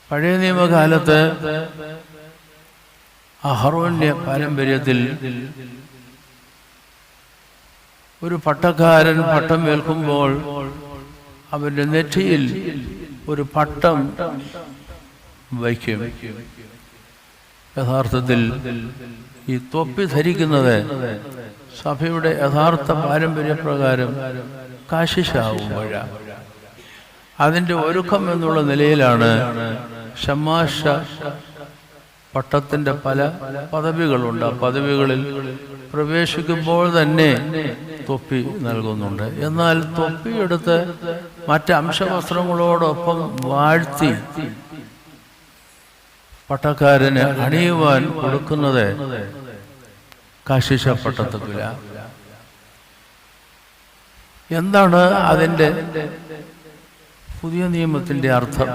പഴയ നിയമകാലത്ത് അഹറോന്യ പാരമ്പര്യത്തിൽ ഒരു പട്ടക്കാരൻ പട്ടം ഏൽക്കുമ്പോൾ അവന്റെ നെറ്റിയിൽ ഒരു പട്ടം വയ്ക്കും. യഥാർത്ഥത്തിൽ ഈ തൊപ്പി ധരിക്കുന്നത് സഭയുടെ യഥാർത്ഥ പാരമ്പര്യപ്രകാരം കാശിശാവുമ്പോഴാണ്. അതിൻ്റെ ഒരുക്കം എന്നുള്ള നിലയിലാണ് ഷമ്മാശ പട്ടത്തിൻ്റെ പല പദവികളുണ്ട്. ആ പദവികളിൽ പ്രവേശിക്കുമ്പോൾ തന്നെ തൊപ്പി നൽകുന്നുണ്ട്. എന്നാൽ തൊപ്പിയെടുത്ത് മറ്റ് അംശവസ്ത്രങ്ങളോടൊപ്പം വാഴ്ത്തി പട്ടക്കാരന് അണിയുവാൻ കൊടുക്കുന്നത് കാശിശ പട്ടത്തൊപ്പിലാണ്. എന്താണ് അതിൻ്റെ പുതിയ നിയമത്തിൻ്റെ അർത്ഥം?